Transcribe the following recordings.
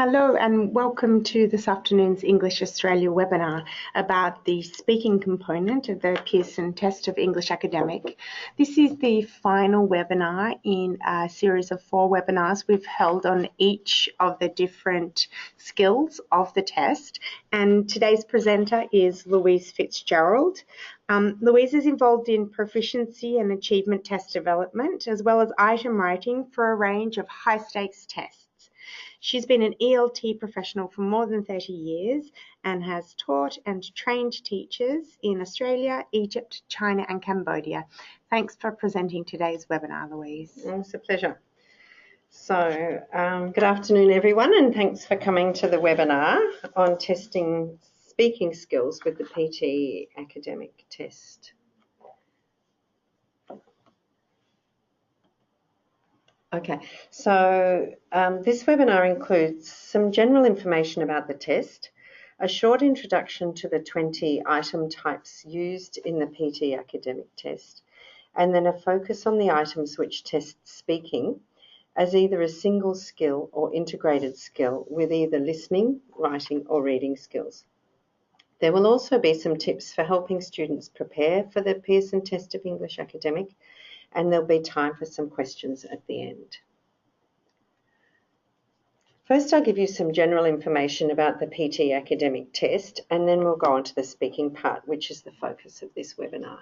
Hello and welcome to this afternoon's English Australia webinar about the speaking component of the Pearson test of English Academic. This is the final webinar in a series of 4 webinars we've held on each of the different skills of the test, and today's presenter is Louise Fitzgerald. Louise is involved in proficiency and achievement test development as well as item writing for a range of high-stakes tests. She's been an ELT professional for more than 30 years and has taught and trained teachers in Australia, Egypt, China and Cambodia. Thanks for presenting today's webinar, Louise. It's a pleasure. So, good afternoon everyone, and thanks for coming to the webinar on testing speaking skills with the PTE Academic test. Okay, so this webinar includes some general information about the test, a short introduction to the 20 item types used in the PTE Academic test, and then a focus on the items which test speaking as either a single skill or integrated skill with either listening, writing or reading skills. There will also be some tips for helping students prepare for the Pearson test of English Academic, and there'll be time for some questions at the end. First, I'll give you some general information about the PTE Academic test, and then we'll go on to the speaking part, which is the focus of this webinar.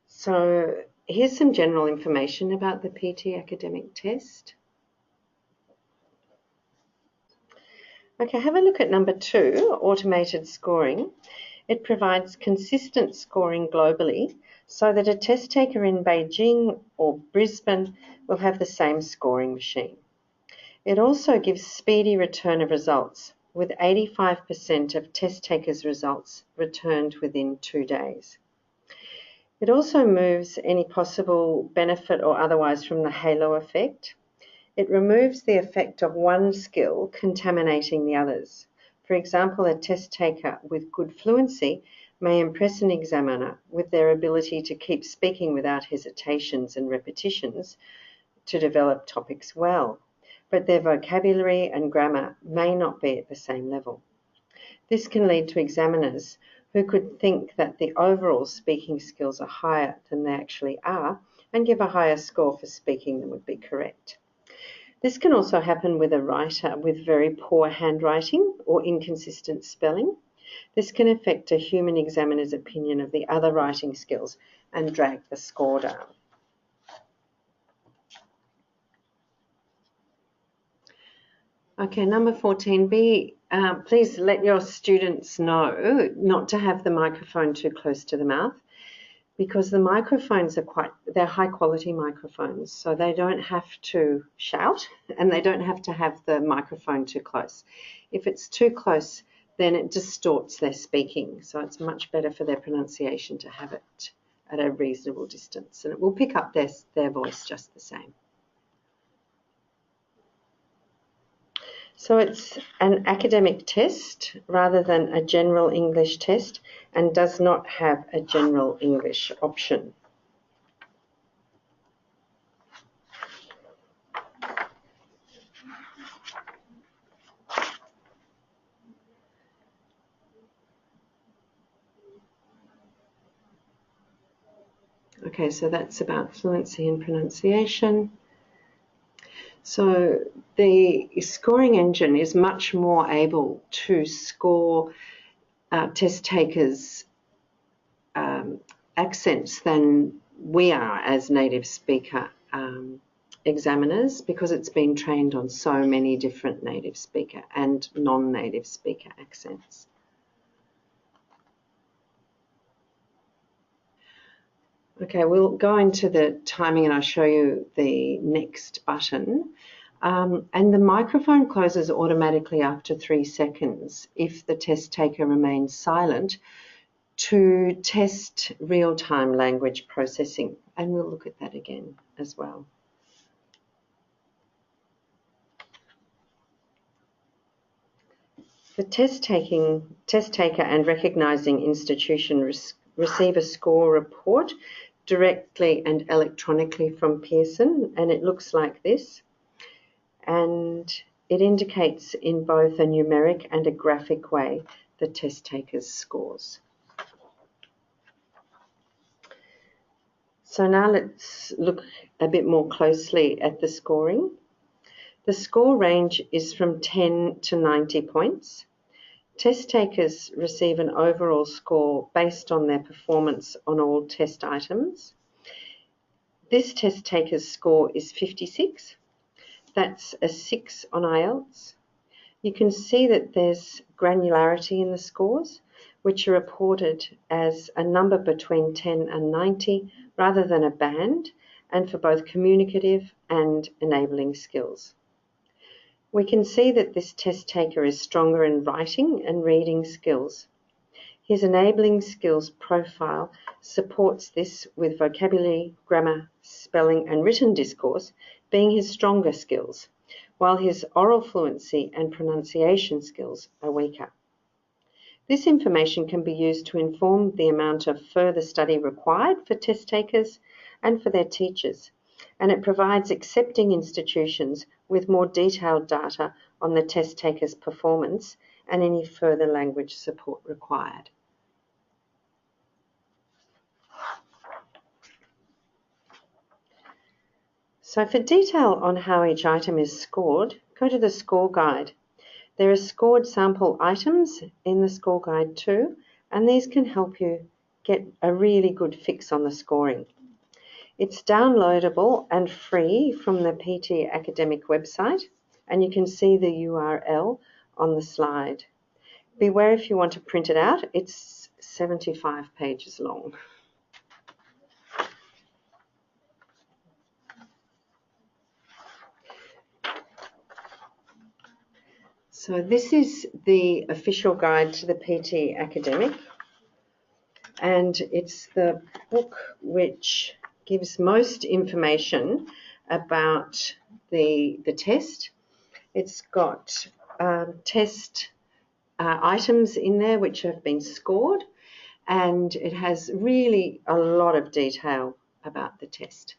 So here's some general information about the PTE Academic test. Okay, have a look at number 2, automated scoring. It provides consistent scoring globally so that a test taker in Beijing or Brisbane will have the same scoring machine. It also gives speedy return of results, with 85% of test takers' results returned within 2 days. It also moves any possible benefit or otherwise from the halo effect. It removes the effect of one skill contaminating the others. For example, a test taker with good fluency may impress an examiner with their ability to keep speaking without hesitations and repetitions to develop topics well, but their vocabulary and grammar may not be at the same level. This can lead to examiners who could think that the overall speaking skills are higher than they actually are and give a higher score for speaking than would be correct. This can also happen with a writer with very poor handwriting or inconsistent spelling. This can affect a human examiner's opinion of the other writing skills and drag the score down. Okay, number 14B, please let your students know not to have the microphone too close to the mouth, because the microphones are they're high quality microphones, so they don't have to shout and they don't have to have the microphone too close. If it's too close, then it distorts their speaking, so it's much better for their pronunciation to have it at a reasonable distance, and it will pick up their voice just the same. So it's an academic test rather than a general English test and does not have a general English option. Okay, so that's about fluency and pronunciation. So the scoring engine is much more able to score test takers' accents than we are as native speaker examiners, because it's been trained on so many different native speaker and non-native speaker accents. Okay, we'll go into the timing and I'll show you the next button. And the microphone closes automatically after 3 seconds if the test taker remains silent to test real-time language processing. And we'll look at that again as well. The test taker and recognising institution receive a score report directly and electronically from Pearson, and it looks like this. And it indicates in both a numeric and a graphic way the test taker's scores. So now let's look a bit more closely at the scoring. The score range is from 10 to 90 points. Test takers receive an overall score based on their performance on all test items. This test taker's score is 56. That's a 6 on IELTS. You can see that there's granularity in the scores, which are reported as a number between 10 and 90 rather than a band, and for both communicative and enabling skills. We can see that this test taker is stronger in writing and reading skills. His enabling skills profile supports this, with vocabulary, grammar, spelling and written discourse being his stronger skills, while his oral fluency and pronunciation skills are weaker. This information can be used to inform the amount of further study required for test takers and for their teachers, and it provides accepting institutions with more detailed data on the test taker's performance and any further language support required. So for detail on how each item is scored, go to the score guide. There are scored sample items in the score guide too, and these can help you get a really good fix on the scoring. It's downloadable and free from the PTE Academic website, and you can see the URL on the slide. Beware if you want to print it out, it's 75 pages long. So this is the official guide to the PTE Academic, and it's the book which gives most information about the test. It's got test items in there which have been scored, and it has really a lot of detail about the test.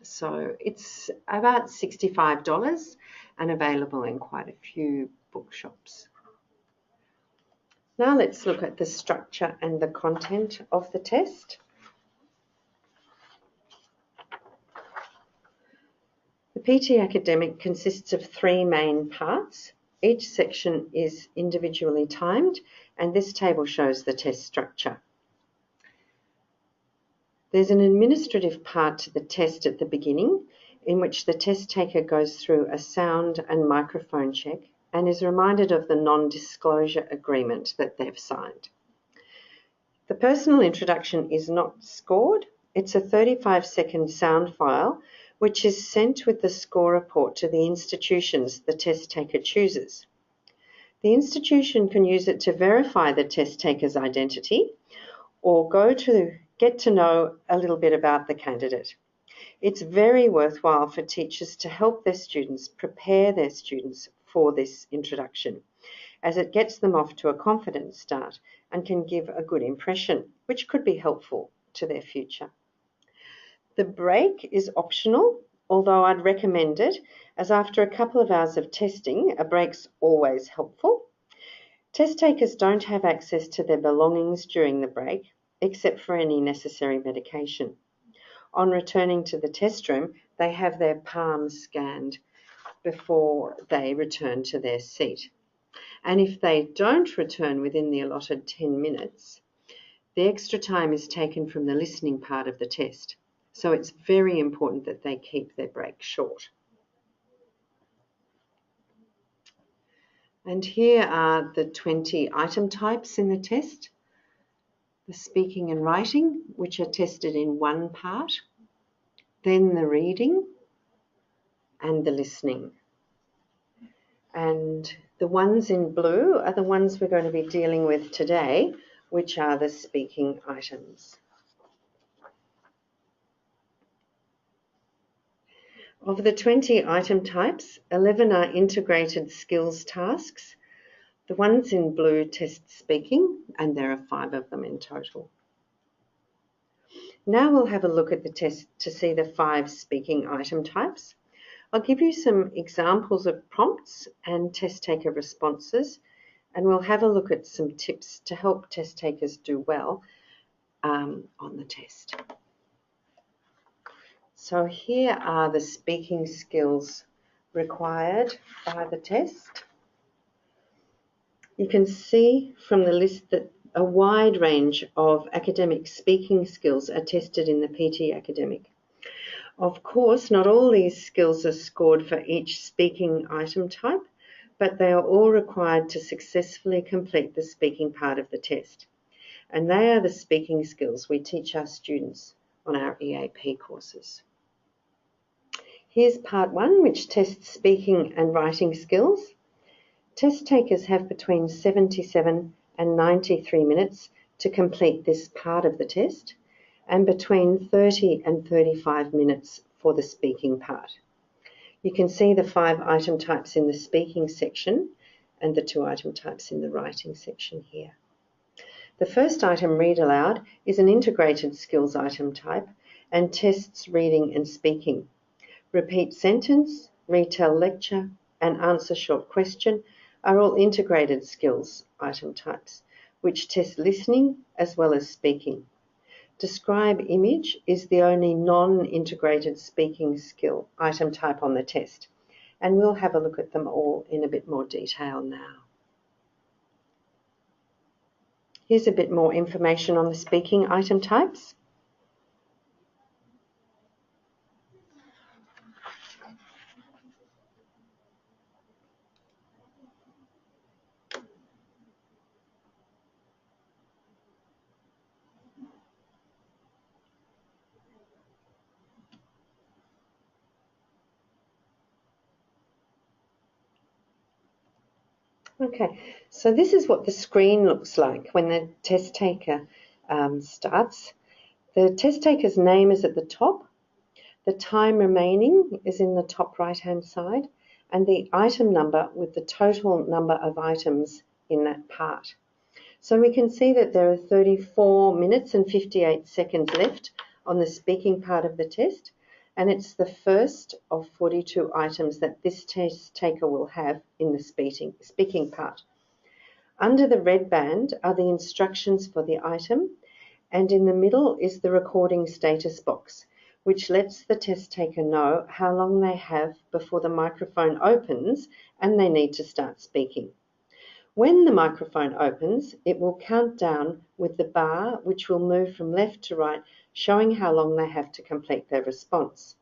So it's about $65 and available in quite a few bookshops. Now let's look at the structure and the content of the test. The PTE Academic consists of 3 main parts. Each section is individually timed, and this table shows the test structure. There's an administrative part to the test at the beginning, in which the test taker goes through a sound and microphone check and is reminded of the non-disclosure agreement that they've signed. The personal introduction is not scored. It's a 35-second sound file which is sent with the score report to the institutions the test taker chooses. The institution can use it to verify the test taker's identity or go to get to know a little bit about the candidate. It's very worthwhile for teachers to help their students prepare their students for this introduction, as it gets them off to a confident start and can give a good impression, which could be helpful to their future. The break is optional, although I'd recommend it, as after a couple of hours of testing, a break's always helpful. Test takers don't have access to their belongings during the break, except for any necessary medication. On returning to the test room, they have their palms scanned before they return to their seat. And if they don't return within the allotted 10 minutes, the extra time is taken from the listening part of the test. So it's very important that they keep their break short. And here are the 20 item types in the test. The speaking and writing, which are tested in one part, then the reading and the listening. And the ones in blue are the ones we're going to be dealing with today, which are the speaking items. Of the 20 item types, 11 are integrated skills tasks. The ones in blue test speaking, and there are 5 of them in total. Now we'll have a look at the test to see the 5 speaking item types. I'll give you some examples of prompts and test taker responses, and we'll have a look at some tips to help test takers do well on the test. So here are the speaking skills required by the test. You can see from the list that a wide range of academic speaking skills are tested in the PTE Academic. Of course, not all these skills are scored for each speaking item type, but they are all required to successfully complete the speaking part of the test. And they are the speaking skills we teach our students on our EAP courses. Here's part 1, which tests speaking and writing skills. Test takers have between 77 and 93 minutes to complete this part of the test, and between 30 and 35 minutes for the speaking part. You can see the 5 item types in the speaking section and the 2 item types in the writing section here. The first item, read aloud, is an integrated skills item type and tests reading and speaking. Repeat sentence, retell lecture, and answer short question are all integrated skills item types, which test listening as well as speaking. Describe image is the only non-integrated speaking skill item type on the test, and we'll have a look at them all in a bit more detail now. Here's a bit more information on the speaking item types. Okay, so this is what the screen looks like when the test taker starts. The test taker's name is at the top, the time remaining is in the top right-hand side, and the item number with the total number of items in that part. So we can see that there are 34 minutes and 58 seconds left on the speaking part of the test, and it's the first of 42 items that this test taker will have in the speaking part. Under the red band are the instructions for the item, and in the middle is the recording status box, which lets the test taker know how long they have before the microphone opens and they need to start speaking. When the microphone opens, it will count down with the bar, which will move from left to right, showing how long they have to complete their response.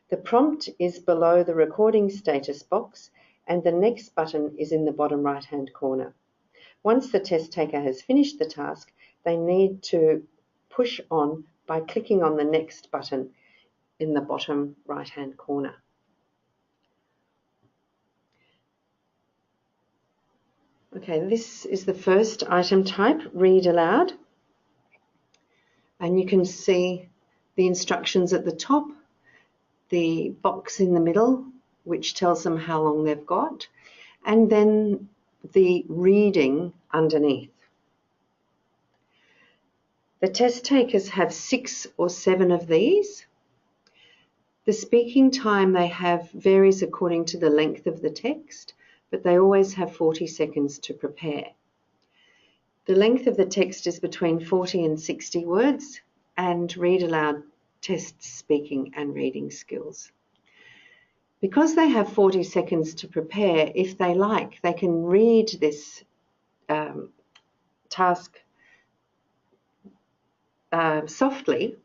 The prompt is below the recording status box, and the next button is in the bottom right-hand corner. Once the test taker has finished the task, they need to push on by clicking on the next button in the bottom right-hand corner. Okay, this is the first item type, read aloud. And you can see the instructions at the top, the box in the middle, which tells them how long they've got, and then the reading underneath. The test takers have 6 or 7 of these. The speaking time they have varies according to the length of the text, but they always have 40 seconds to prepare. The length of the text is between 40 and 60 words, and read aloud tests speaking and reading skills. Because they have 40 seconds to prepare, if they like, they can read this task softly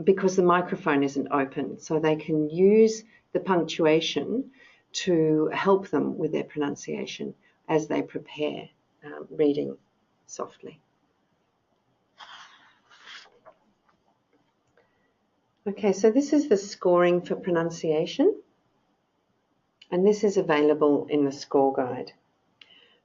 because the microphone isn't open, so they can use the punctuation to help them with their pronunciation as they prepare reading softly. Okay, so this is the scoring for pronunciation, and this is available in the score guide.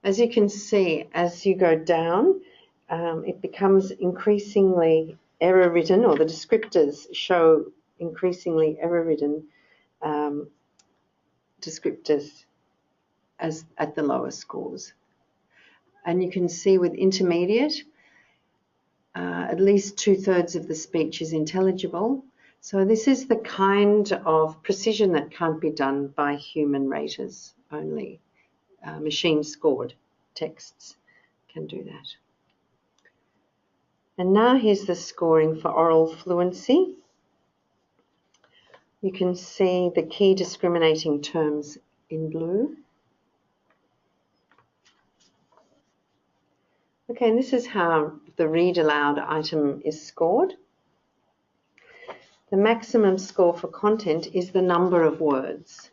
As you can see, as you go down, it becomes increasingly error-ridden, or the descriptors show increasingly error-ridden descriptors as at the lower scores. And you can see with intermediate, at least 2/3 of the speech is intelligible. So this is the kind of precision that can't be done by human raters only. Machine-scored texts can do that. And now here's the scoring for oral fluency. You can see the key discriminating terms in blue. Okay, and this is how the read aloud item is scored. The maximum score for content is the number of words.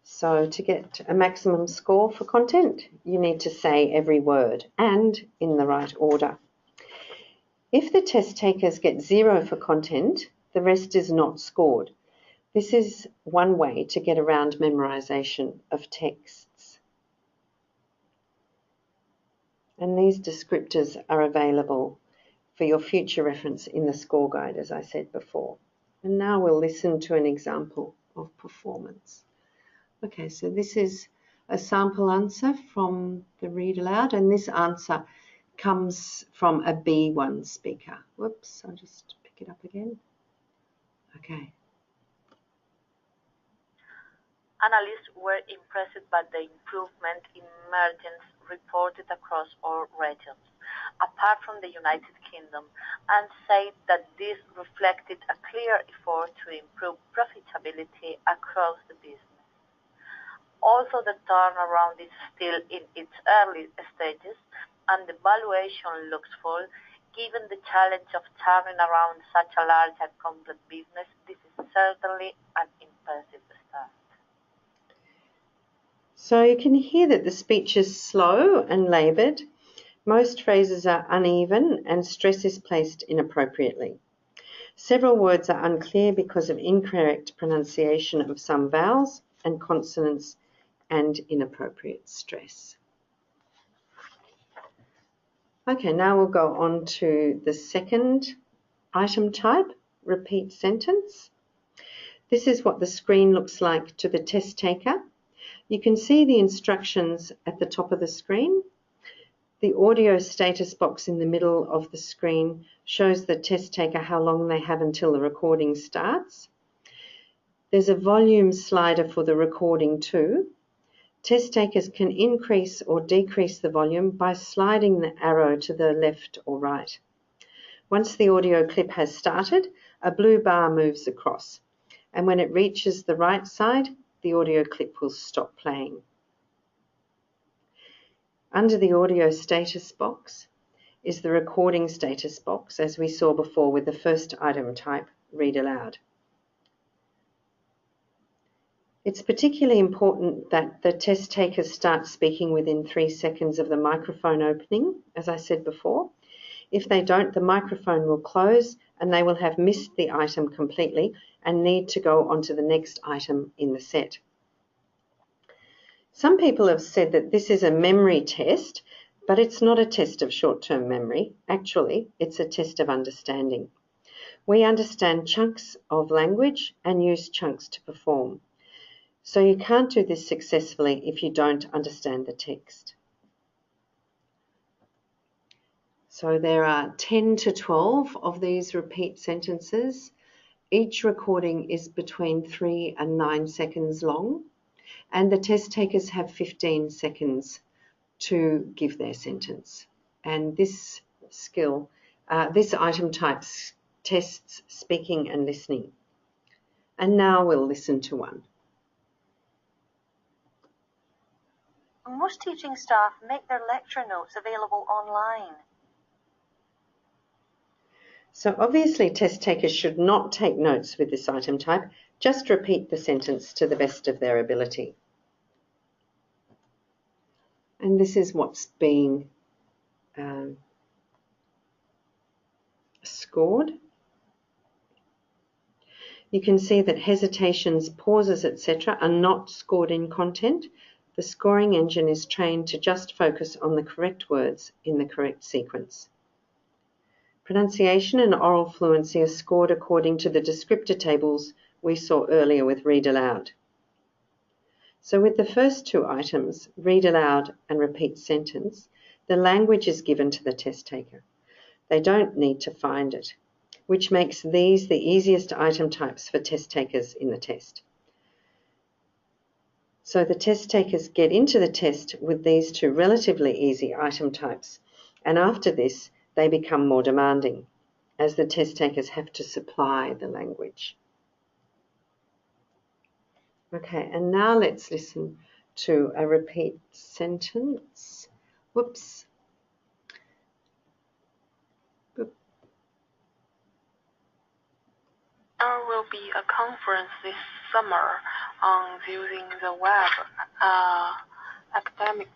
So to get a maximum score for content, you need to say every word and in the right order. If the test takers get 0 for content, the rest is not scored. This is one way to get around memorization of texts. And these descriptors are available for your future reference in the score guide, as I said before. And now we'll listen to an example of performance. Okay, so this is a sample answer from the read aloud, and this answer comes from a B1 speaker. Whoops, I'll just pick it up again. Okay. Analysts were impressed by the improvement in emergence reported across all regions, apart from the United Kingdom, and said that this reflected a clear effort to improve profitability across the business. Also, the turnaround is still in its early stages, and the valuation looks full. Given the challenge of turning around such a large and complex business, this is certainly an impressive start. So you can hear that the speech is slow and laboured. Most phrases are uneven and stress is placed inappropriately. Several words are unclear because of incorrect pronunciation of some vowels and consonants and inappropriate stress. Okay, now we'll go on to the second item type, repeat sentence. This is what the screen looks like to the test taker. You can see the instructions at the top of the screen. The audio status box in the middle of the screen shows the test taker how long they have until the recording starts. There's a volume slider for the recording too. Test takers can increase or decrease the volume by sliding the arrow to the left or right. Once the audio clip has started, a blue bar moves across, and when it reaches the right side, the audio clip will stop playing. Under the audio status box is the recording status box, as we saw before with the first item type, read aloud. It's particularly important that the test takers start speaking within 3 seconds of the microphone opening, as I said before. If they don't, the microphone will close and they will have missed the item completely and need to go on to the next item in the set. Some people have said that this is a memory test, but it's not a test of short-term memory. Actually, it's a test of understanding. We understand chunks of language and use chunks to perform. So you can't do this successfully if you don't understand the text. So there are 10 to 12 of these repeat sentences. Each recording is between 3 and 9 seconds long, and the test takers have 15 seconds to give their sentence. And this skill, this item type tests speaking and listening. And now we'll listen to one. Most teaching staff make their lecture notes available online. So obviously test takers should not take notes with this item type, just repeat the sentence to the best of their ability. And this is what's being scored. You can see that hesitations, pauses, etc. are not scored in content. The scoring engine is trained to just focus on the correct words in the correct sequence. Pronunciation and oral fluency are scored according to the descriptor tables we saw earlier with read aloud. So with the first two items, read aloud and repeat sentence, the language is given to the test taker. They don't need to find it, which makes these the easiest item types for test takers in the test. So the test takers get into the test with these two relatively easy item types, and after this they become more demanding, as the test takers have to supply the language. Okay, and now let's listen to a repeat sentence. Whoops. There will be a conference this summer on using the web academically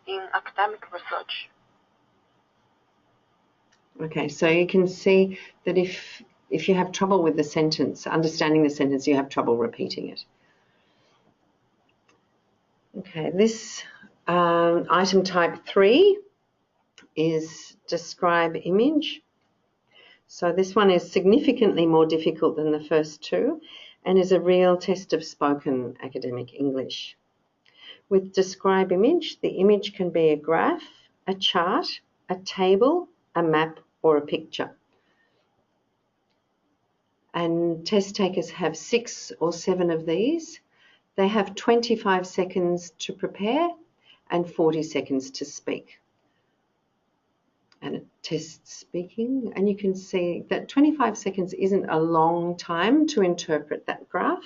in academic research. Okay, so you can see that if you have trouble with the sentence, understanding the sentence, you have trouble repeating it. Okay, this item type 3 is describe image. So this one is significantly more difficult than the first two and is a real test of spoken academic English. With describe image, the image can be a graph, a chart, a table, a map, or a picture. And test takers have 6 or 7 of these. They have 25 seconds to prepare and 40 seconds to speak. And it tests speaking, and you can see that 25 seconds isn't a long time to interpret that graph.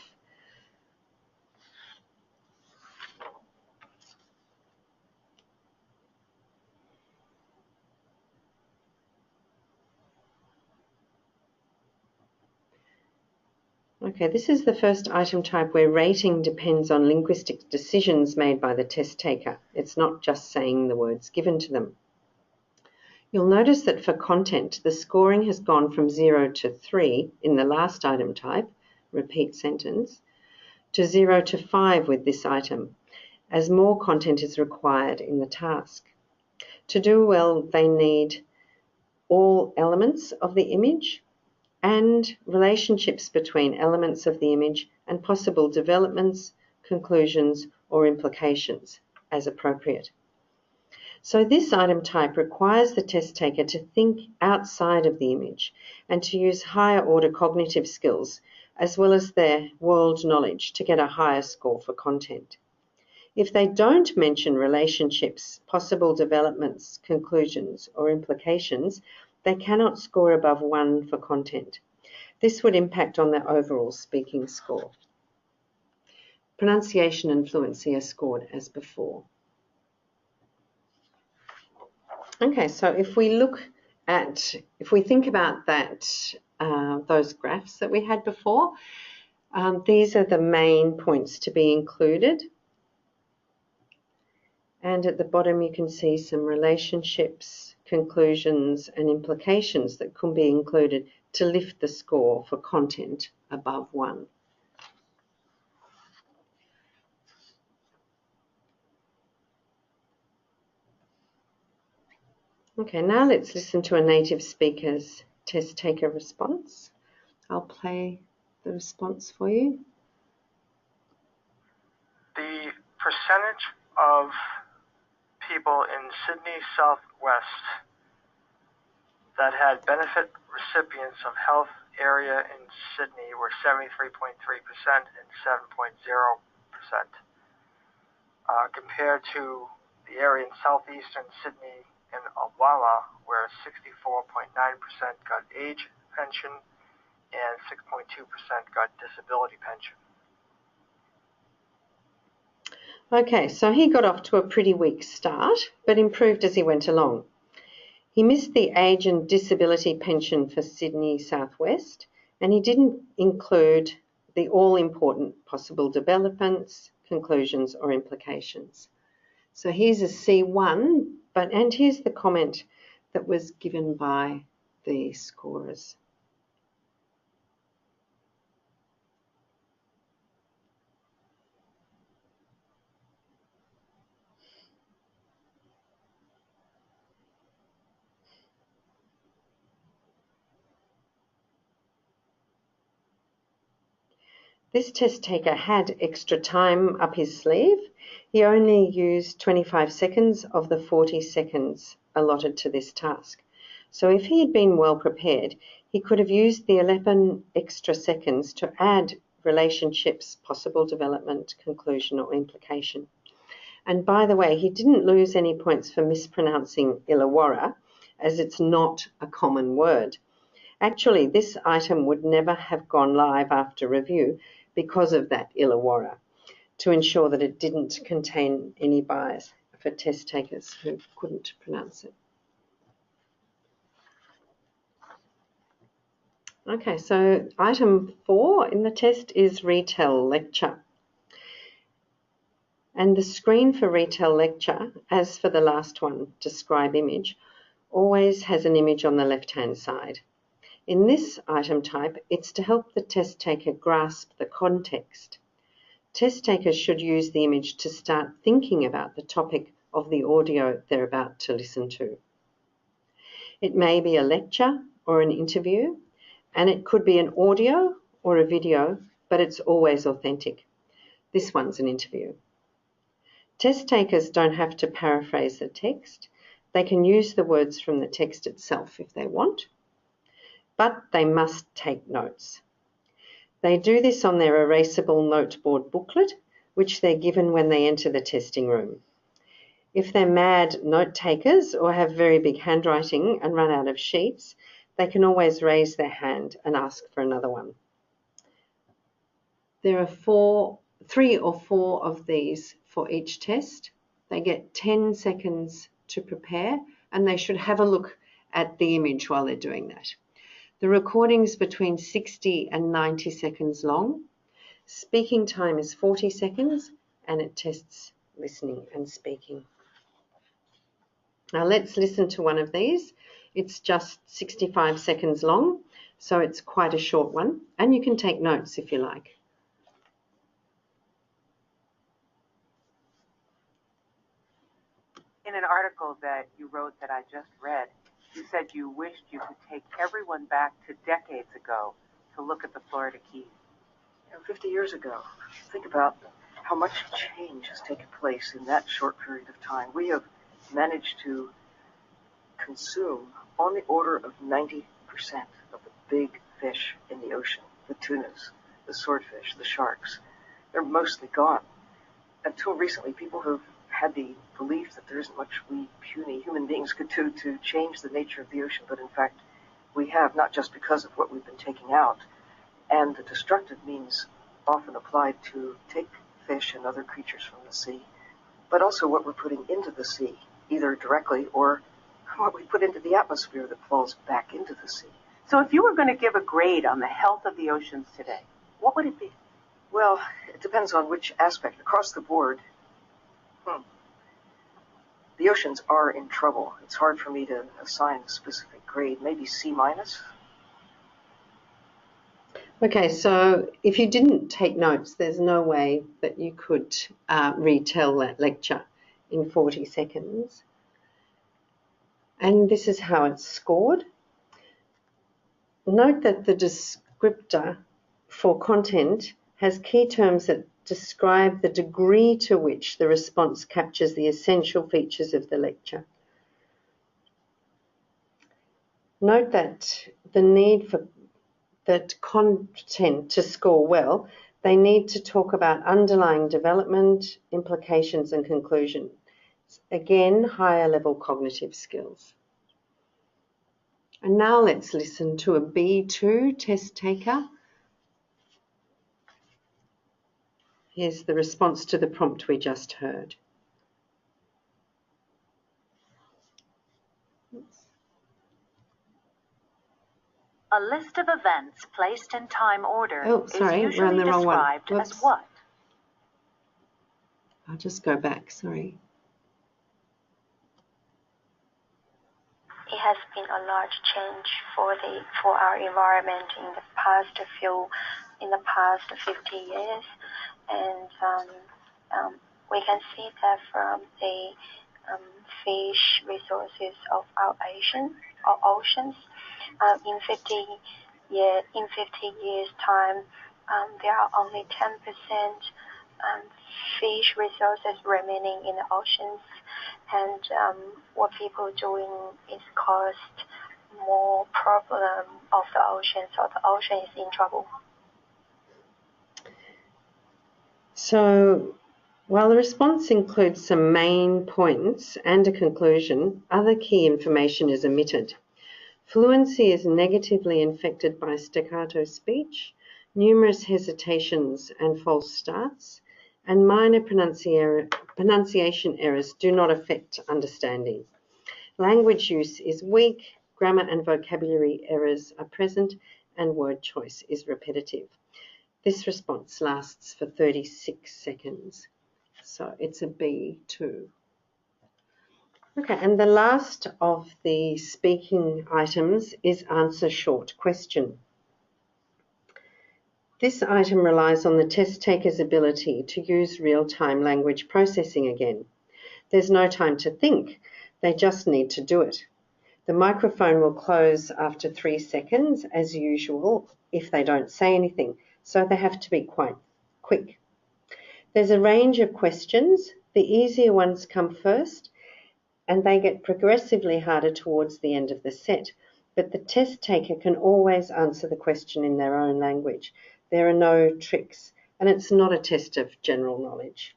Okay, this is the first item type where rating depends on linguistic decisions made by the test taker. It's not just saying the words given to them. You'll notice that for content, the scoring has gone from 0 to 3 in the last item type, repeat sentence, to 0 to 5 with this item, as more content is required in the task. To do well, they need all elements of the image and relationships between elements of the image and possible developments, conclusions, or implications as appropriate. So this item type requires the test taker to think outside of the image and to use higher order cognitive skills as well as their world knowledge to get a higher score for content. If they don't mention relationships, possible developments, conclusions, or implications, they cannot score above 1 for content. This would impact on their overall speaking score. Pronunciation and fluency are scored as before. Okay, so if we think about that, those graphs that we had before, these are the main points to be included. And at the bottom you can see some relationships, conclusions and implications that can be included to lift the score for content above 1. Okay, now let's listen to a native speaker's test taker response. I'll play the response for you. The percentage of people in Sydney Southwest that had benefit recipients of health area in Sydney were 73.3% and 7.0%, compared to the area in southeastern Sydney and Awala, where 64.9% got age pension and 6.2% got disability pension. Okay, so he got off to a pretty weak start, but improved as he went along. He missed the age and disability pension for Sydney Southwest, and he didn't include the all-important possible developments, conclusions, or implications. So here's a C1, and here's the comment that was given by the scorers. This test taker had extra time up his sleeve. He only used 25 seconds of the 40 seconds allotted to this task. So if he had been well prepared, he could have used the 11 extra seconds to add relationships, possible development, conclusion or implication. And by the way, he didn't lose any points for mispronouncing Illawarra, as it's not a common word. Actually, this item would never have gone live after review because of that Illawarra, to ensure that it didn't contain any bias for test takers who couldn't pronounce it. Okay, so item 4 in the test is retell lecture. And the screen for retell lecture, as for the last one, describe image, always has an image on the left-hand side. In this item type, it's to help the test taker grasp the context. Test takers should use the image to start thinking about the topic of the audio they're about to listen to. It may be a lecture or an interview, and it could be an audio or a video, but it's always authentic. This one's an interview. Test takers don't have to paraphrase the text. They can use the words from the text itself if they want, but they must take notes. They do this on their erasable noteboard booklet, which they're given when they enter the testing room. If they're mad note takers or have very big handwriting and run out of sheets, they can always raise their hand and ask for another one. There are 3 or 4 of these for each test. They get 10 seconds to prepare, and they should have a look at the image while they're doing that. The recording's between 60 and 90 seconds long. Speaking time is 40 seconds, and it tests listening and speaking. Now let's listen to one of these. It's just 65 seconds long, so it's quite a short one, and you can take notes if you like. In an article that you wrote that I just read, you said you wished you could take everyone back to decades ago to look at the Florida Keys. 50 years ago. Think about how much change has taken place in that short period of time. We have managed to consume on the order of 90% of the big fish in the ocean, the tunas, the swordfish, the sharks. They're mostly gone. Until recently, people have had the belief that there isn't much we puny human beings could do to change the nature of the ocean, but in fact we have, not just because of what we've been taking out and the destructive means often applied to take fish and other creatures from the sea, but also what we're putting into the sea, either directly or what we put into the atmosphere that falls back into the sea. So if you were going to give a grade on the health of the oceans today, what would it be? Well, it depends on which aspect. Across the board, the oceans are in trouble. It's hard for me to assign a specific grade, maybe C-. Okay, so if you didn't take notes, there's no way that you could retell that lecture in 40 seconds. And this is how it's scored. Note that the descriptor for content has key terms that describe the degree to which the response captures the essential features of the lecture. Note that the need for that content to score well, they need to talk about underlying development, implications and conclusion. Again, higher level cognitive skills. And now let's listen to a B2 test taker. Here's the response to the prompt we just heard. A list of events placed in time order is we're usually on the wrong one. described as what? I'll just go back, sorry. It has been a large change for our environment in the past 50 years, and we can see that from the fish resources of our oceans. In 50 years time, there are only 10% fish resources remaining in the oceans, and what people are doing is caused more problem of the ocean, so the ocean is in trouble. So, while the response includes some main points and a conclusion, other key information is omitted. Fluency is negatively infected by staccato speech, numerous hesitations and false starts, and minor pronunciation errors do not affect understanding. Language use is weak, grammar and vocabulary errors are present, and word choice is repetitive. This response lasts for 36 seconds, so it's a B2. Okay, and the last of the speaking items is answer short question. This item relies on the test taker's ability to use real-time language processing again. There's no time to think, they just need to do it. The microphone will close after 3 seconds as usual if they don't say anything, so they have to be quite quick. There's a range of questions. The easier ones come first, and they get progressively harder towards the end of the set, but the test taker can always answer the question in their own language. There are no tricks, and it's not a test of general knowledge.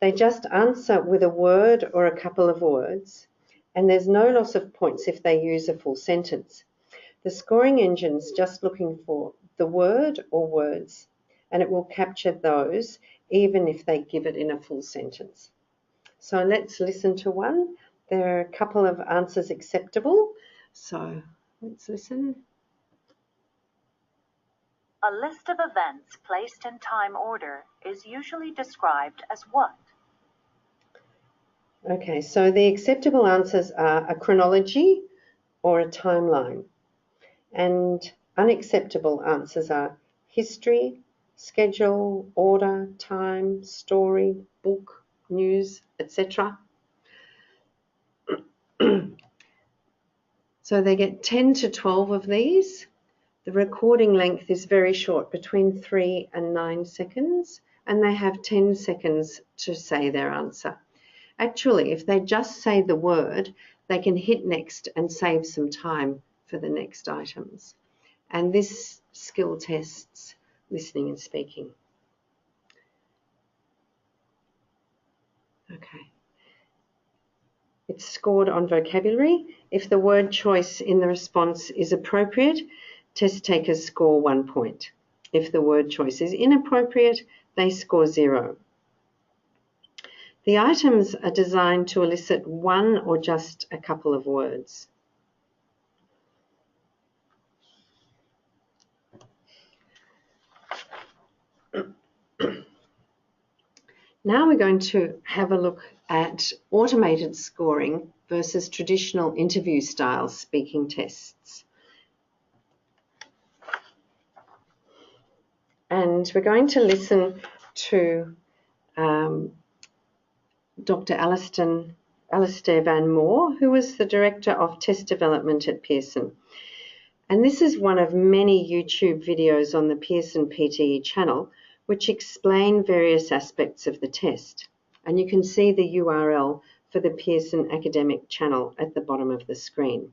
They just answer with a word or a couple of words, and there's no loss of points if they use a full sentence. The scoring engine's just looking for the word or words, and it will capture those even if they give it in a full sentence. So let's listen to one. There are a couple of answers acceptable, so let's listen. A list of events placed in time order is usually described as what? Okay, so the acceptable answers are a chronology or a timeline, and unacceptable answers are history, schedule, order, time, story, book, news, etc. So they get 10 to 12 of these. The recording length is very short, between 3 and 9 seconds, and they have 10 seconds to say their answer. Actually, if they just say the word, they can hit next and save some time for the next items. And this skill tests listening and speaking. Okay. It's scored on vocabulary. If the word choice in the response is appropriate, test takers score 1 point. If the word choice is inappropriate, they score 0. The items are designed to elicit one or just a couple of words. Now we're going to have a look at automated scoring versus traditional interview style speaking tests. And we're going to listen to Dr. Alistair Van Moore, who was the Director of Test Development at Pearson. And this is one of many YouTube videos on the Pearson PTE channel which explain various aspects of the test. And you can see the URL for the Pearson Academic channel at the bottom of the screen.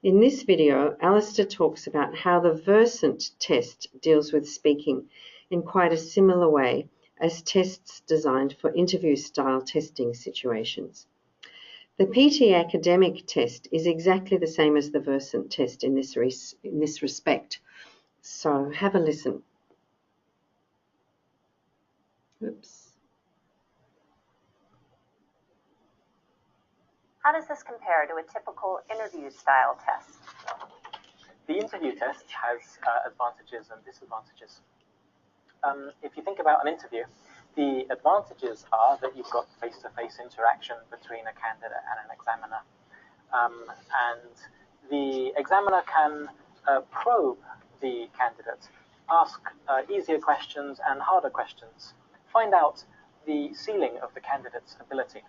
In this video, Alistair talks about how the Versant test deals with speaking in quite a similar way as tests designed for interview-style testing situations. The PTE Academic test is exactly the same as the Versant test in this respect. So have a listen. Oops. How does this compare to a typical interview-style test? The interview test has advantages and disadvantages. If you think about an interview, the advantages are that you've got face-to-face interaction between a candidate and an examiner. And the examiner can probe the candidate, ask easier questions and harder questions, find out the ceiling of the candidate's ability.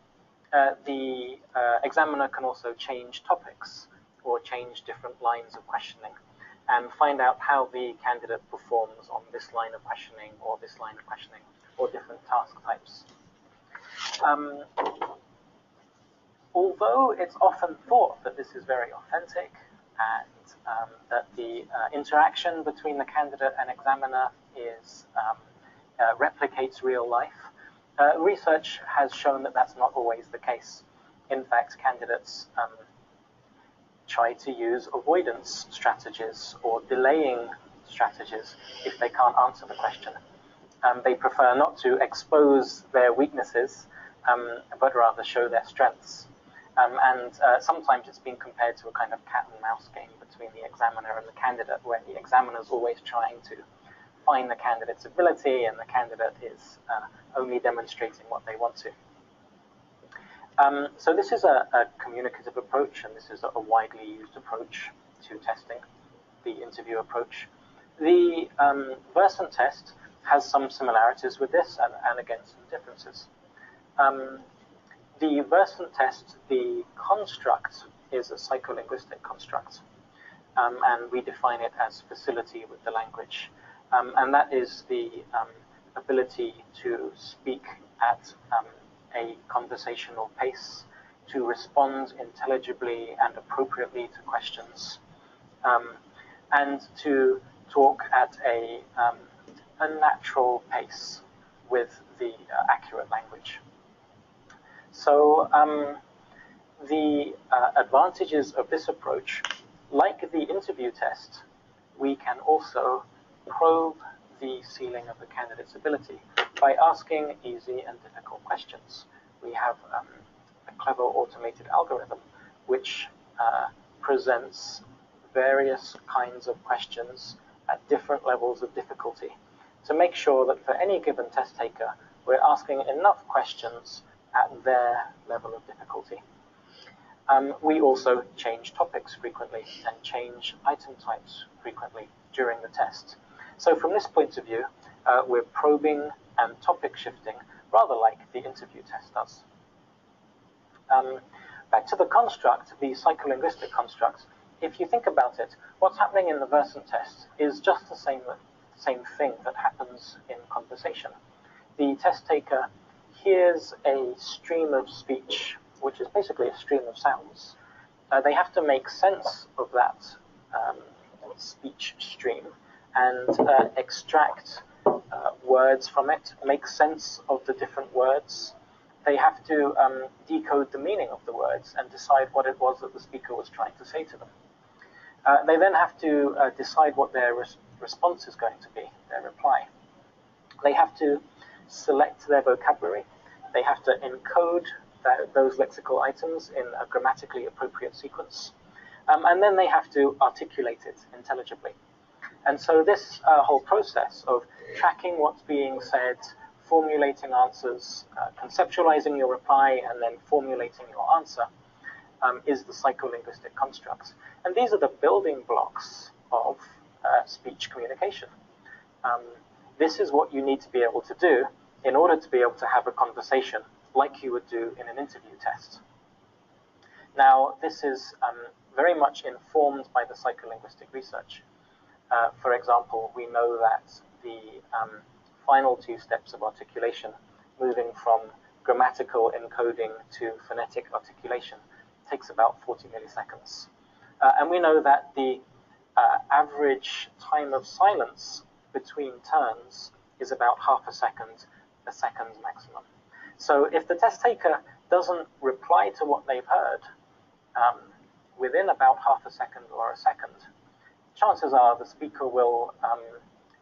The examiner can also change topics or change different lines of questioning. and find out how the candidate performs on this line of questioning or this line of questioning or different task types. Although it's often thought that this is very authentic and that the interaction between the candidate and examiner is replicates real life, research has shown that that's not always the case. In fact, candidates try to use avoidance strategies or delaying strategies if they can't answer the question. They prefer not to expose their weaknesses, but rather show their strengths. And sometimes it's been compared to a kind of cat and mouse game between the examiner and the candidate, where the examiner's always trying to find the candidate's ability and the candidate is only demonstrating what they want to. So this is a communicative approach, and this is a widely used approach to testing, the interview approach. The Pearson test has some similarities with this and again some differences. The Pearson test, the construct is a psycholinguistic construct, and we define it as facility with the language. And that is the ability to speak at a conversational pace, to respond intelligibly and appropriately to questions, and to talk at a natural pace with the accurate language. So the advantages of this approach, like the interview test, we can also probe the ceiling of the candidate's ability by asking easy and difficult questions. We have a clever automated algorithm which presents various kinds of questions at different levels of difficulty to make sure that for any given test taker, we're asking enough questions at their level of difficulty. We also change topics frequently and change item types frequently during the test. So from this point of view, we're probing and topic shifting, rather like the interview test does. Back to the construct, the psycholinguistic construct. If you think about it, what's happening in the Pearson test is just the same thing that happens in conversation. The test taker hears a stream of speech, which is basically a stream of sounds. They have to make sense of that speech stream and extract words from it, make sense of the different words. They have to decode the meaning of the words and decide what it was that the speaker was trying to say to them. They then have to decide what their response is going to be, their reply. They have to select their vocabulary. They have to encode those lexical items in a grammatically appropriate sequence. And then they have to articulate it intelligibly. And so this whole process of tracking what's being said, formulating answers, conceptualizing your reply, and then formulating your answer is the psycholinguistic constructs. And these are the building blocks of speech communication. This is what you need to be able to do in order to be able to have a conversation like you would do in an interview test. Now, this is very much informed by the psycholinguistic research. For example, we know that the final two steps of articulation, moving from grammatical encoding to phonetic articulation, takes about 40 milliseconds. And we know that the average time of silence between turns is about half a second maximum. So if the test taker doesn't reply to what they've heard within about half a second or a second, chances are the speaker will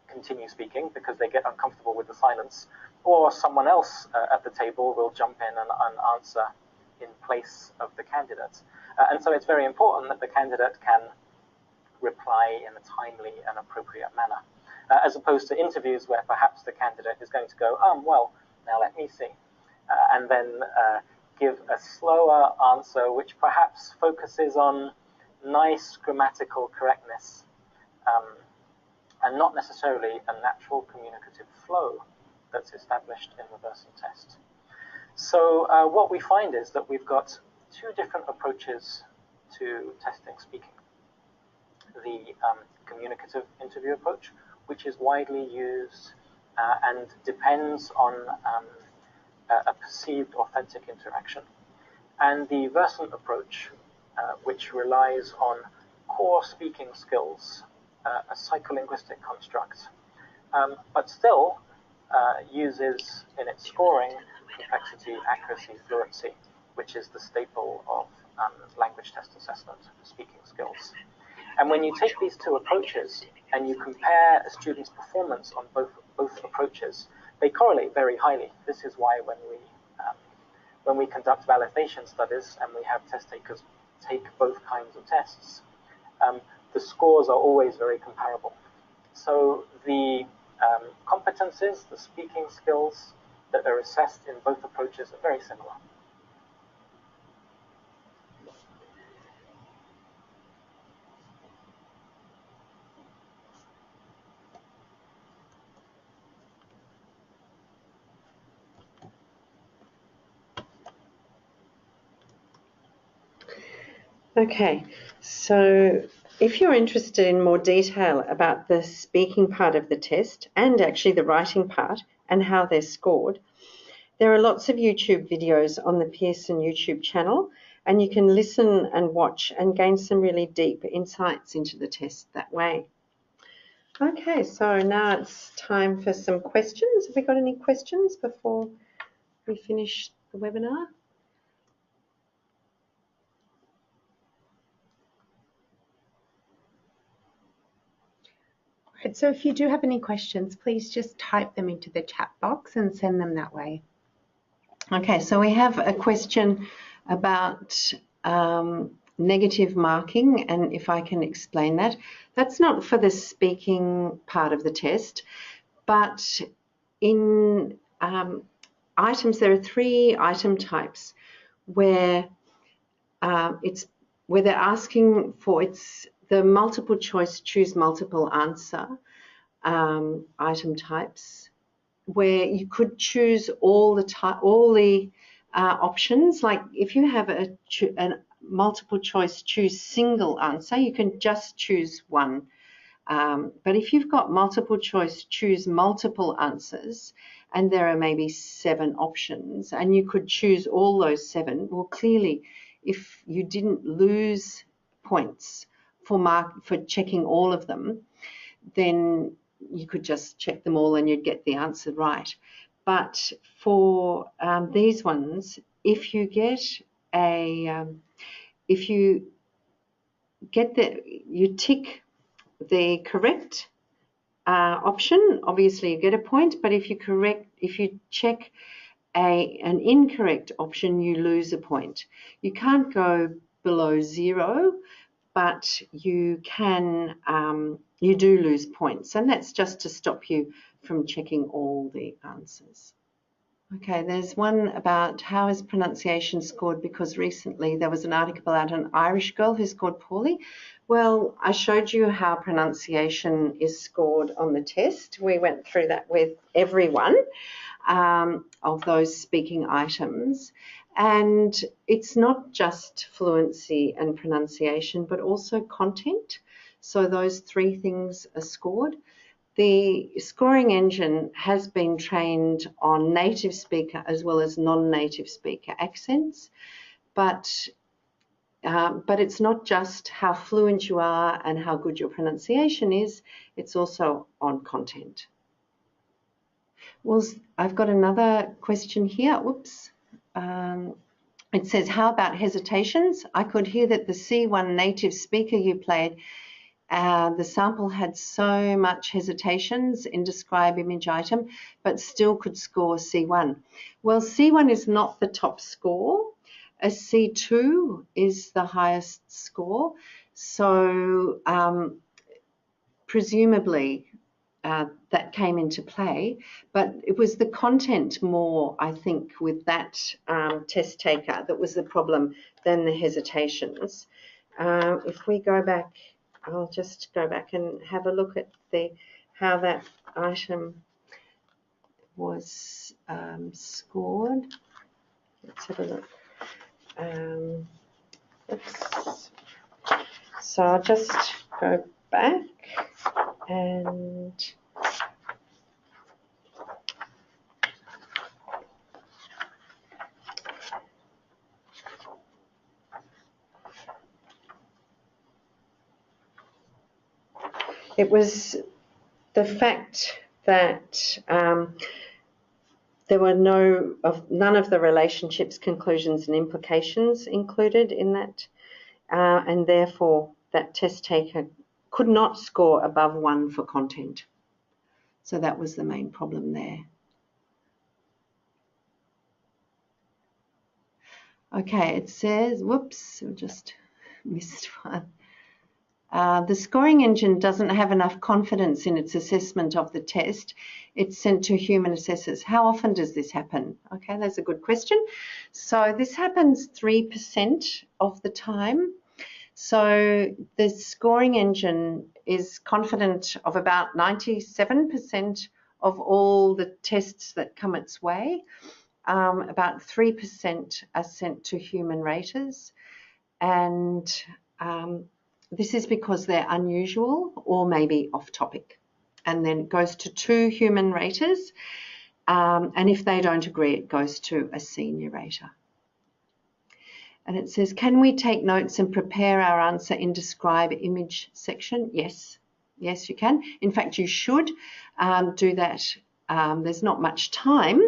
continue speaking because they get uncomfortable with the silence, or someone else at the table will jump in and answer in place of the candidate. And so it's very important that the candidate can reply in a timely and appropriate manner, as opposed to interviews where perhaps the candidate is going to go, well, now let me see, and then give a slower answer which perhaps focuses on nice grammatical correctness and not necessarily a natural communicative flow that's established in the Pearson test. So what we find is that we've got two different approaches to testing speaking. The communicative interview approach, which is widely used and depends on a perceived authentic interaction. And the Versant approach, which relies on core speaking skills, a psycholinguistic construct, but still uses in its scoring complexity, accuracy, fluency, which is the staple of language test assessment for speaking skills. And when you take these two approaches and you compare a student's performance on both approaches, they correlate very highly. This is why when we conduct validation studies and we have test takers take both kinds of tests, the scores are always very comparable. So the competencies, the speaking skills that are assessed in both approaches are very similar. Okay, so if you're interested in more detail about the speaking part of the test and actually the writing part and how they're scored, there are lots of YouTube videos on the Pearson YouTube channel, and you can listen and watch and gain some really deep insights into the test that way. Okay, so now it's time for some questions. Have we got any questions before we finish the webinar? Right, so if you do have any questions, please just type them into the chat box and send them that way. Okay, so we have a question about negative marking, and if I can explain that. That's not for the speaking part of the test, but in items, there are 3 item types where where they're asking for the multiple choice, choose multiple answer item types, where you could choose all the options. Like if you have a multiple choice, choose single answer, you can just choose one. But if you've got multiple choice, choose multiple answers, and there are maybe 7 options, and you could choose all those 7, well, clearly, if you didn't lose points for checking all of them, then you could just check them all and you'd get the answer right. But for these ones, if you tick the correct option, obviously you get a point, but if you check an incorrect option, you lose a point. You can't go below 0, but you can you do lose points, and that's just to stop you from checking all the answers. Okay, there's one about how is pronunciation scored, because recently there was an article about an Irish girl who scored poorly. Well, I showed you how pronunciation is scored on the test. We went through that with everyone of those speaking items. And it's not just fluency and pronunciation, but also content. So those 3 things are scored. The scoring engine has been trained on native speaker as well as non-native speaker accents, but it's not just how fluent you are and how good your pronunciation is, it's also on content. Well, I've got another question here. Whoops. It says, how about hesitations? I could hear that the C1 native speaker you played, the sample had so much hesitations in describe image item, but still could score C1. Well, C1 is not the top score. A C2 is the highest score. So presumably that came into play, but it was the content more, I think, with that test taker that was the problem than the hesitations. If we go back, I'll just go back and have a look at how that item was scored. Let's have a look. Oops. So I'll just go back and it was the fact that there were none of the relationships, conclusions and implications included in that, and therefore that test taker could not score above 1 for content. So that was the main problem there. Okay, it says, whoops, I just missed one. The scoring engine doesn't have enough confidence in its assessment of the test. It's sent to human assessors. How often does this happen? Okay, that's a good question. So this happens 3% of the time. So the scoring engine is confident of about 97% of all the tests that come its way. About 3% are sent to human raters, and this is because they're unusual or maybe off topic. And then it goes to 2 human raters, and if they don't agree, it goes to a senior rater. And it says, can we take notes and prepare our answer in describe image section? Yes, yes you can. In fact, you should do that. There's not much time,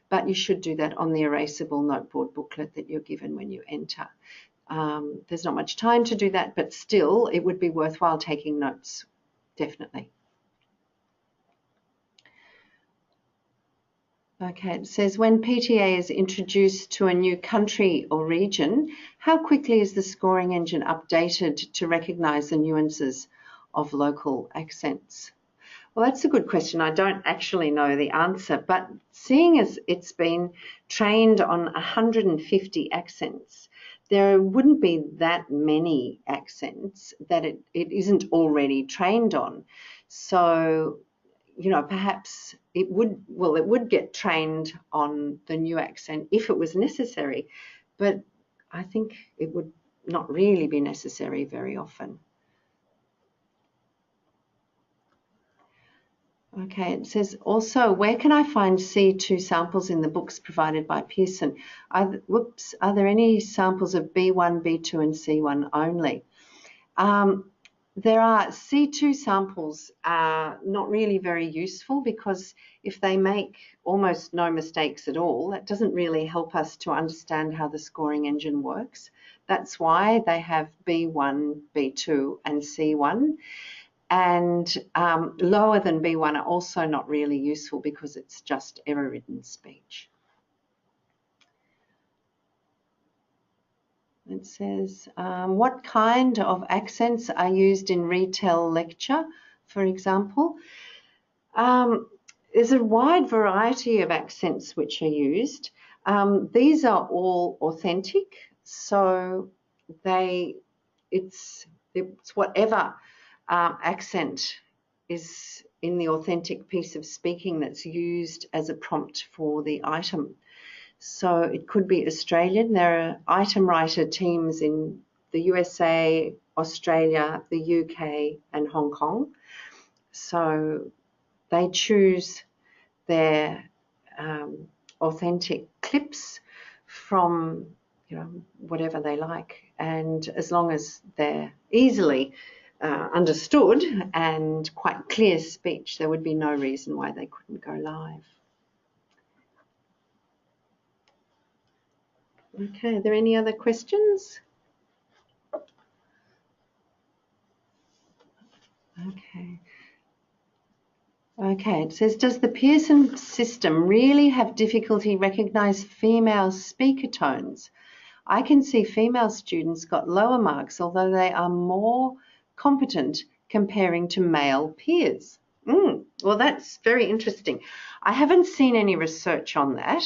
but you should do that on the erasable noteboard booklet that you're given when you enter. There's not much time to do that, but still it would be worthwhile taking notes, definitely. Okay, it says when PTA is introduced to a new country or region, how quickly is the scoring engine updated to recognise the nuances of local accents? Well, that's a good question. I don't actually know the answer, but seeing as it's been trained on 150 accents, there wouldn't be that many accents that it isn't already trained on. So, you know, perhaps it would get trained on the new accent if it was necessary, but I think it would not really be necessary very often. Okay, it says also, where can I find C2 samples in the books provided by Pearson? Are there any samples of B1, B2 and C1 only? There are C2 samples are not really very useful because if they make almost no mistakes at all, that doesn't really help us to understand how the scoring engine works. That's why they have B1, B2 and C1. And lower than B1 are also not really useful because it's just error-ridden speech. It says, what kind of accents are used in retail lecture, for example? There's a wide variety of accents which are used. These are all authentic, so it's whatever accent is in the authentic piece of speaking that's used as a prompt for the item. So it could be Australian. There are item writer teams in the USA, Australia, the UK and Hong Kong. So they choose their authentic clips from, you know, whatever they like. And as long as they're easily understood and quite clear speech, there would be no reason why they couldn't go live. Okay, are there any other questions? Okay, it says, does the Pearson system really have difficulty recognise female speaker tones? I can see female students got lower marks, although they are more competent comparing to male peers. Well, that's very interesting. I haven't seen any research on that,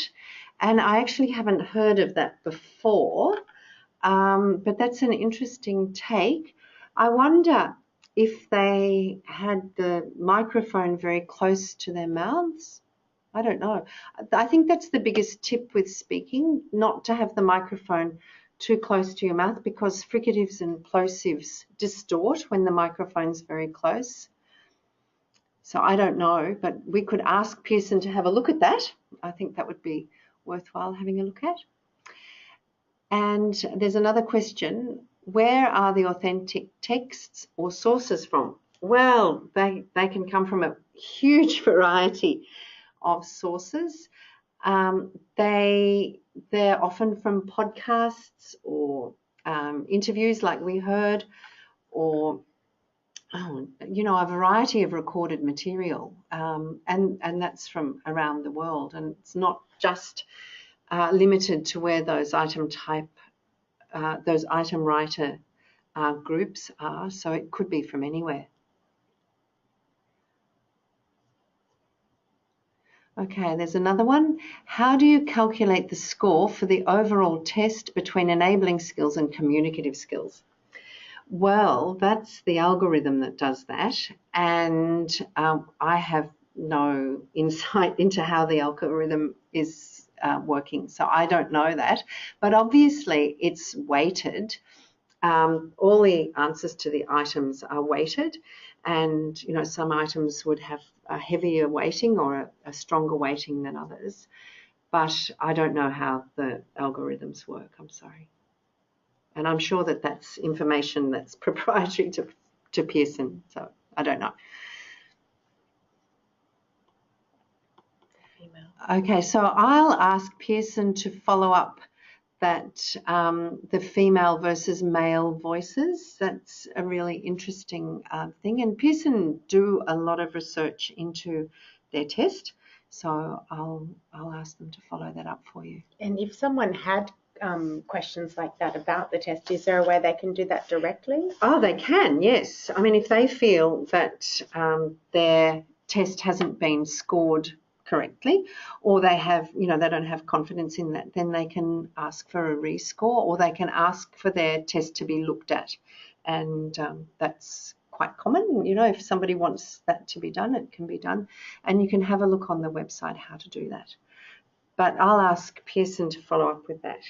and I actually haven't heard of that before, but that's an interesting take. I wonder if they had the microphone very close to their mouths. I don't know. I think that's the biggest tip with speaking, not to have the microphone too close to your mouth because fricatives and plosives distort when the microphone's very close. So I don't know, but we could ask Pearson to have a look at that. I think that would be worthwhile having a look at. And there's another question. Where are the authentic texts or sources from? Well, they can come from a huge variety of sources. They're often from podcasts or interviews like we heard, or a variety of recorded material, and that's from around the world, and it's not just limited to where those item writer groups are, so it could be from anywhere. Okay, there's another one. How do you calculate the score for the overall test between enabling skills and communicative skills? Well, that's the algorithm that does that, and I have no insight into how the algorithm is working, so I don't know that. But obviously, it's weighted. All the answers to the items are weighted, and some items would have a heavier weighting or a stronger weighting than others. But I don't know how the algorithms work. I'm sorry. And I'm sure that that's information that's proprietary to Pearson, so I don't know. Okay, so I'll ask Pearson to follow up that the female versus male voices. That's a really interesting thing. And Pearson do a lot of research into their test, so I'll ask them to follow that up for you. And if someone had questions like that about the test, is there a way they can do that directly? Oh, they can, yes. I mean, if they feel that their test hasn't been scored correctly, or they have, they don't have confidence in that, then they can ask for a rescore, or they can ask for their test to be looked at. And that's quite common. If somebody wants that to be done, it can be done. And you can have a look on the website how to do that. But I'll ask Pearson to follow up with that.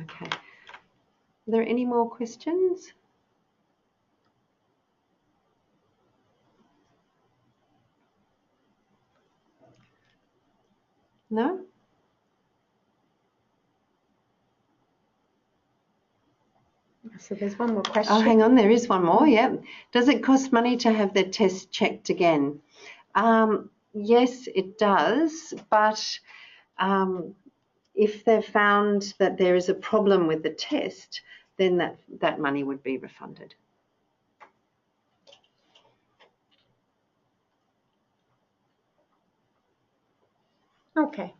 Okay. Are there any more questions? No? So there's one more question. Oh, hang on, there is one more, yeah. Does it cost money to have their test checked again? Yes, it does, but if they've found that there is a problem with the test, then that money would be refunded. Okay.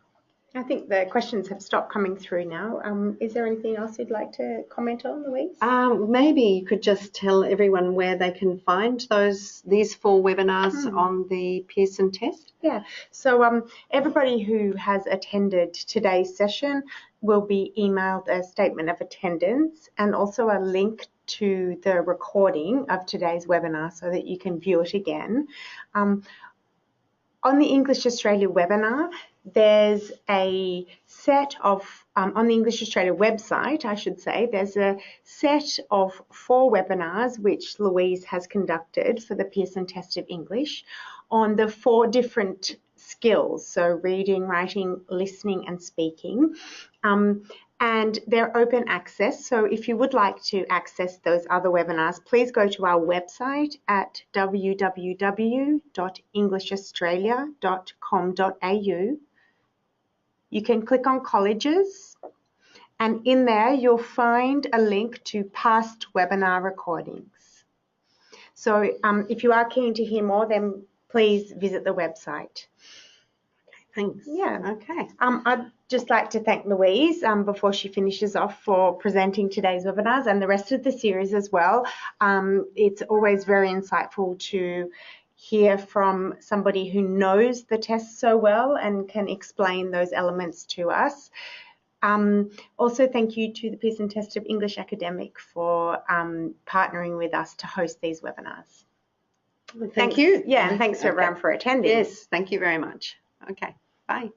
I think the questions have stopped coming through now. Is there anything else you'd like to comment on, Louise? Maybe you could just tell everyone where they can find these 4 webinars on the Pearson test. Yeah, so everybody who has attended today's session will be emailed a statement of attendance and also a link to the recording of today's webinar so that you can view it again. On the English Australia webinar, there's a set of, on the English Australia website, I should say, there's a set of 4 webinars which Louise has conducted for the Pearson Test of English on the 4 different skills, so reading, writing, listening and speaking. And they're open access, so if you would like to access those other webinars, please go to our website at www.englishaustralia.com.au. You can click on colleges, and in there you'll find a link to past webinar recordings. So if you are keen to hear more, then please visit the website. Thanks. Yeah. Okay. I'd just like to thank Louise before she finishes off for presenting today's webinars and the rest of the series as well. It's always very insightful to hear from somebody who knows the test so well and can explain those elements to us. Also, thank you to the Pearson Test of English Academic for partnering with us to host these webinars. Thank you. Yeah, and thanks everyone for attending. Yes, thank you very much. Okay, bye.